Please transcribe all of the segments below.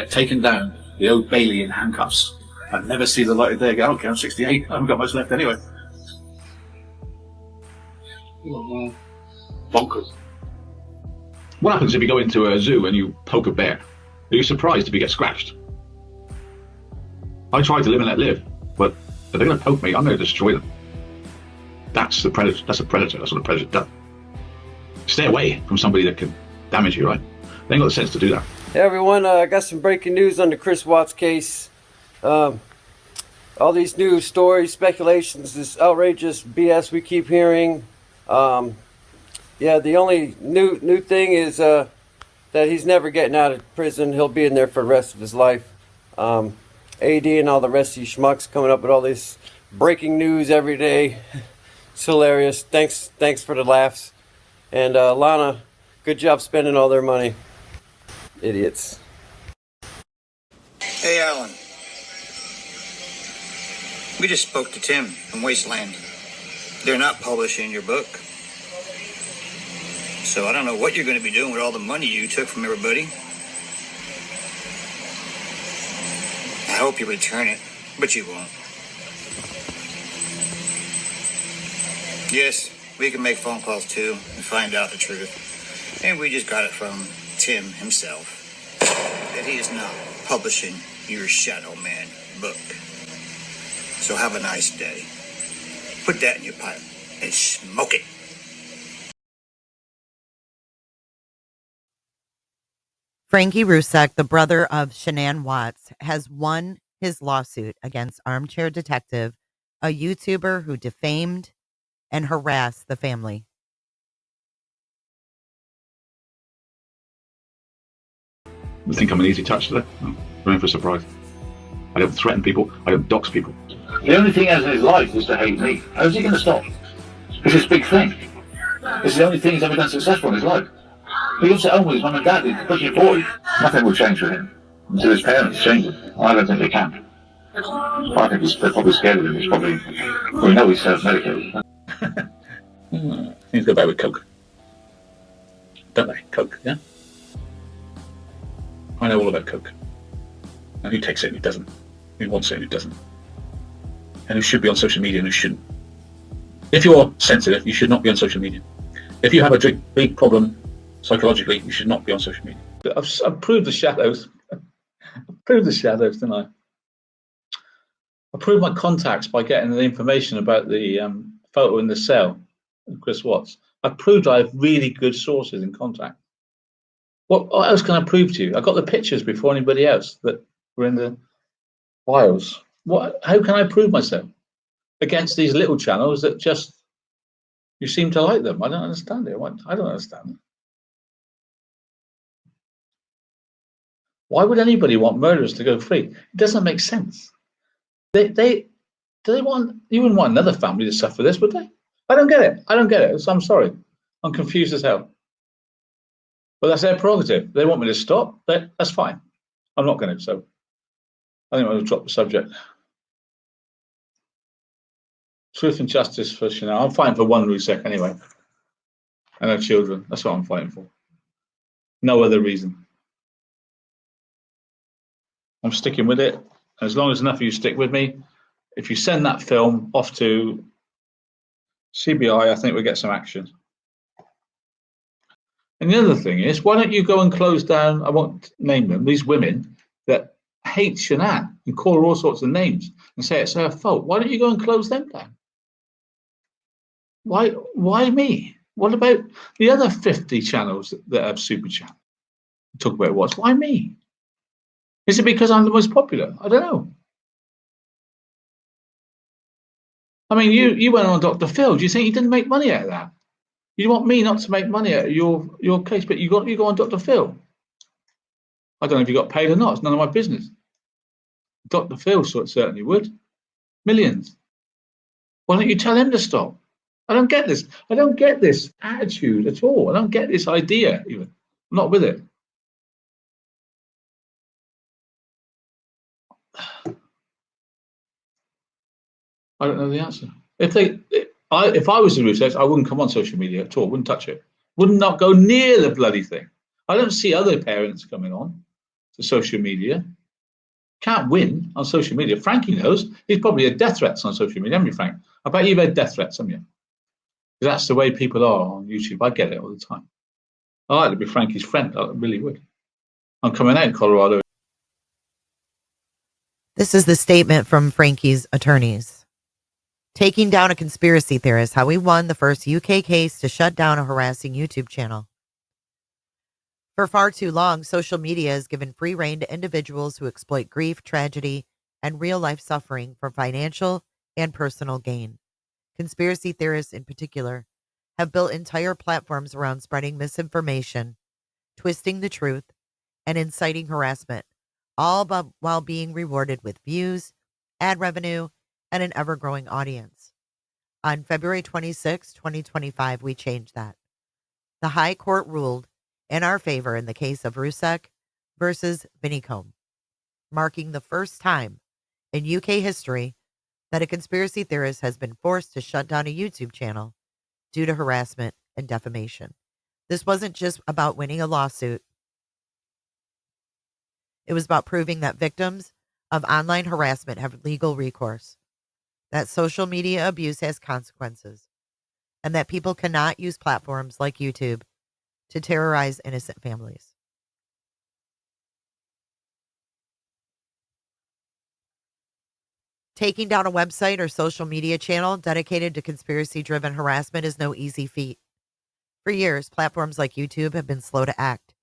taken down the Old Bailey in handcuffs and never see the light of day again. Okay, I'm 68, I haven't got much left anyway. Bonkers. What happens if you go into a zoo and you poke a bear? Are you surprised if you get scratched? I try to live and let live, but if they're going to poke me, I'm going to destroy them. That's the predator. That's a predator. That's what a predator does. Stay away from somebody that can damage you, right? They ain't got the sense to do that. Hey everyone, I got some breaking news on the Chris Watts case. All these news stories, speculations, this outrageous BS we keep hearing. Yeah, the only new thing is that he's never getting out of prison. He'll be in there for the rest of his life. AD and all the rest of these schmucks coming up with all this breaking news every day. It's hilarious. Thanks for the laughs. And Lana, good job spending all their money. Idiots. Hey, Alan. We just spoke to Tim from Wasteland. They're not publishing your book. So I don't know what you're going to be doing with all the money you took from everybody. I hope you return it, but you won't. Yes, we can make phone calls too and find out the truth. And we just got it from Tim himself, that he is not publishing your Shadow Man book. So have a nice day. Put that in your pipe and smoke it. Frankie Rzucek, the brother of Shanann Watts, has won his lawsuit against Armchair Detective, a YouTuber who defamed and harassed the family. You think I'm an easy touch today? No, I'm in for a surprise. I don't threaten people. I don't dox people. The only thing he has in his life is to hate me. How's he going to stop? It's this big thing. It's the only thing he's ever done successful in his life. He lives at home with his mum and dad. He's pushing 40. Nothing will change for him until his parents change it. I don't think they can. I think they're probably scared of him. He's probably, we know he's self-medicated. Things go back with Coke. Don't they? Coke, yeah? I know all about Coke. And who takes it and who doesn't. Who wants it and who doesn't. And who should be on social media and who shouldn't. If you're sensitive, you should not be on social media. If you have a big problem psychologically, you should not be on social media. I've proved the shadows. I've proved the shadows, didn't I? I proved my contacts by getting the information about the photo in the cell of Chris Watts. I proved I have really good sources in contact. What else can I prove to you? I got the pictures before anybody else that were in the files. How can I prove myself against these little channels that just, you seem to like them? I don't understand it. I don't understand it. Why would anybody want murderers to go free? It doesn't make sense. Do they want, you wouldn't want another family to suffer this, would they? I don't get it. I don't get it. So I'm sorry. I'm confused as hell. But that's their prerogative. They want me to stop. That's fine. I'm not going to. So I think I'm going to drop the subject. Truth and justice for Shanann. I'm fighting for one rzucek anyway. And her children. That's what I'm fighting for. No other reason. I'm sticking with it. As long as enough of you stick with me, if you send that film off to CBI, I think we'll get some action. And the other thing is, why don't you go and close down, I won't name them, these women that hate Shanann and call her all sorts of names and say it's her fault. Why don't you go and close them down? Why me? What about the other 50 channels that have super chat? Talk about what's, why me? Is it because I'm the most popular? I don't know. I mean, you went on Dr. Phil. Do you think he didn't make money out of that? You want me not to make money out of your case, but you go on Dr. Phil. I don't know if you got paid or not. It's none of my business. Dr. Phil certainly would. Millions. Why don't you tell him to stop? I don't get this. I don't get this attitude at all. I don't get this idea even. I'm not with it. I don't know the answer. If I was the Russos, I wouldn't come on social media at all. Wouldn't touch it. Would not go near the bloody thing. I don't see other parents coming on to social media. Can't win on social media. Frankie knows. He's probably had death threats on social media, haven't you, Frank? I bet you've had death threats, haven't you? Because that's the way people are on YouTube. I get it all the time. I like to be Frankie's friend. I really would. I'm coming out in Colorado. This is the statement from Frankie's attorneys. Taking down a conspiracy theorist, how we won the first UK case to shut down a harassing YouTube channel. For far too long, social media has given free rein to individuals who exploit grief, tragedy, and real-life suffering for financial and personal gain. Conspiracy theorists, in particular, have built entire platforms around spreading misinformation, twisting the truth, and inciting harassment, all while being rewarded with views, ad revenue, and an ever-growing audience. On February 26, 2025, we changed that. The High Court ruled in our favor in the case of Rzucek versus Vinicombe, marking the first time in UK history that a conspiracy theorist has been forced to shut down a YouTube channel due to harassment and defamation. This wasn't just about winning a lawsuit. It was about proving that victims of online harassment have legal recourse, that social media abuse has consequences, and that people cannot use platforms like YouTube to terrorize innocent families. Taking down a website or social media channel dedicated to conspiracy-driven harassment is no easy feat. For years, platforms like YouTube have been slow to act,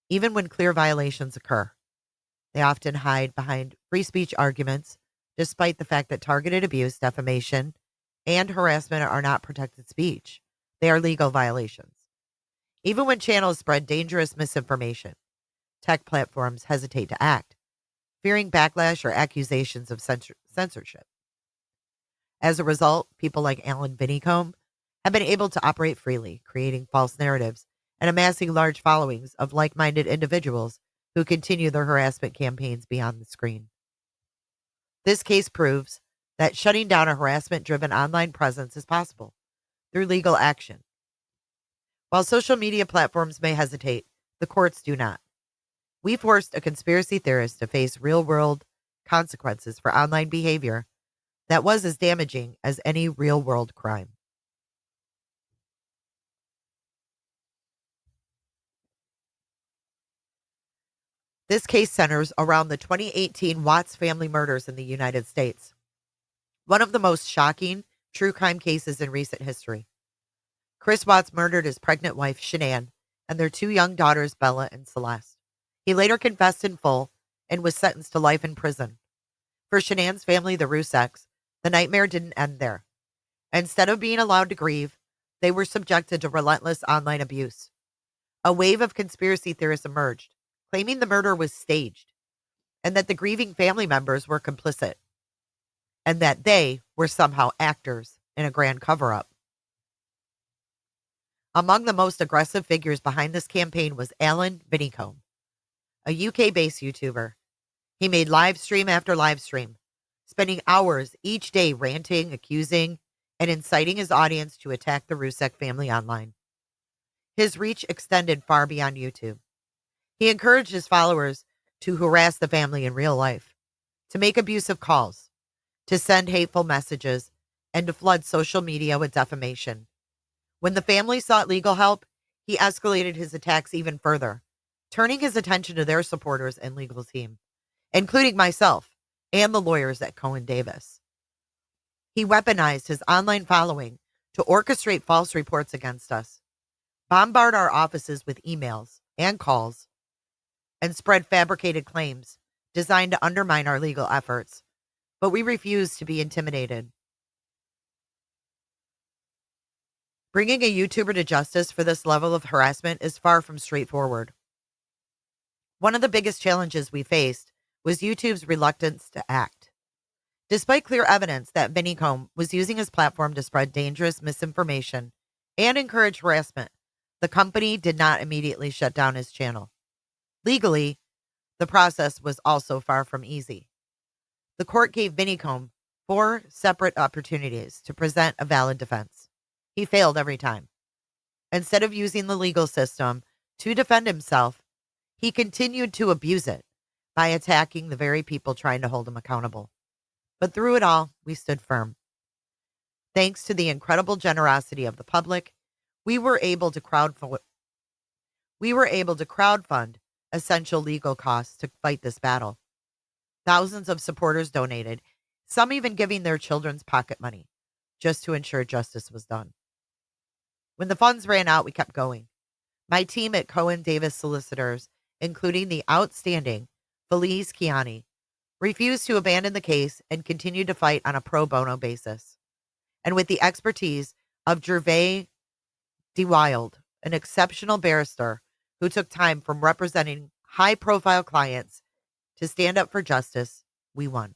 even when clear violations occur. They often hide behind free speech arguments, despite the fact that targeted abuse, defamation, and harassment are not protected speech. They are legal violations. Even when channels spread dangerous misinformation, tech platforms hesitate to act, fearing backlash or accusations of censorship. As a result, people like Alan Vinicombe have been able to operate freely, creating false narratives and amassing large followings of like-minded individuals who continue their harassment campaigns beyond the screen. This case proves that shutting down a harassment-driven online presence is possible through legal action. While social media platforms may hesitate, the courts do not. We forced a conspiracy theorist to face real-world consequences for online behavior that was as damaging as any real-world crime. This case centers around the 2018 Watts family murders in the United States, one of the most shocking true crime cases in recent history. Chris Watts murdered his pregnant wife, Shanann, and their two young daughters, Bella and Celeste. He later confessed in full and was sentenced to life in prison. For Shanann's family, the Rzuceks, the nightmare didn't end there. Instead of being allowed to grieve, they were subjected to relentless online abuse. A wave of conspiracy theorists emerged, claiming the murder was staged, and that the grieving family members were complicit, and that they were somehow actors in a grand cover-up. Among the most aggressive figures behind this campaign was Alan Vinicombe, a UK-based YouTuber. He made live stream after live stream, spending hours each day ranting, accusing, and inciting his audience to attack the Rzucek family online. His reach extended far beyond YouTube. He encouraged his followers to harass the family in real life, to make abusive calls, to send hateful messages, and to flood social media with defamation. When the family sought legal help, he escalated his attacks even further, turning his attention to their supporters and legal team, including myself and the lawyers at Cohen Davis. He weaponized his online following to orchestrate false reports against us, bombard our offices with emails and calls, and spread fabricated claims designed to undermine our legal efforts. But we refuse to be intimidated. Bringing a YouTuber to justice for this level of harassment is far from straightforward. One of the biggest challenges we faced was YouTube's reluctance to act. Despite clear evidence that Vinicombe was using his platform to spread dangerous misinformation and encourage harassment, the company did not immediately shut down his channel. Legally, the process was also far from easy. The court gave Vinicombe 4 separate opportunities to present a valid defense. He failed every time. Instead of using the legal system to defend himself, he continued to abuse it by attacking the very people trying to hold him accountable. But through it all, we stood firm. Thanks to the incredible generosity of the public, we were able to crowdfund essential legal costs to fight this battle. Thousands of supporters donated, some even giving their children's pocket money, just to ensure justice was done. When the funds ran out, we kept going. My team at Cohen Davis Solicitors, including the outstanding Felice Kiani, refused to abandon the case and continued to fight on a pro bono basis. And with the expertise of Gervais DeWild, an exceptional barrister who took time from representing high-profile clients to stand up for justice, we won.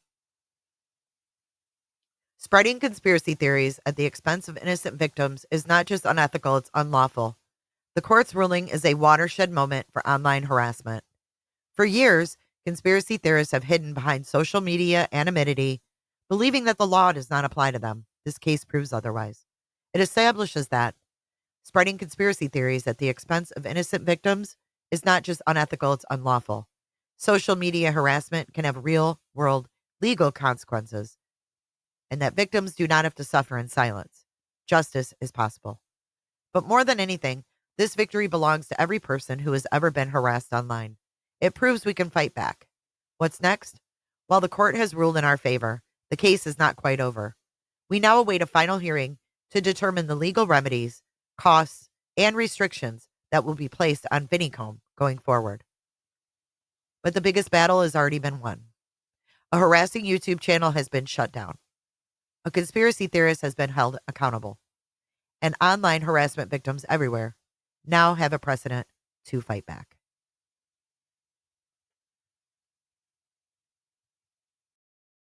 Spreading conspiracy theories at the expense of innocent victims is not just unethical, it's unlawful. The court's ruling is a watershed moment for online harassment. For years, conspiracy theorists have hidden behind social media anonymity, believing that the law does not apply to them. This case proves otherwise. It establishes that spreading conspiracy theories at the expense of innocent victims is not just unethical, it's unlawful. Social media harassment can have real-world legal consequences, and that victims do not have to suffer in silence. Justice is possible. But more than anything, this victory belongs to every person who has ever been harassed online. It proves we can fight back. What's next? While the court has ruled in our favor, the case is not quite over. We now await a final hearing to determine the legal remedies, costs, and restrictions that will be placed on Vinicomb going forward. But the biggest battle has already been won. A harassing YouTube channel has been shut down. A conspiracy theorist has been held accountable. And online harassment victims everywhere now have a precedent to fight back.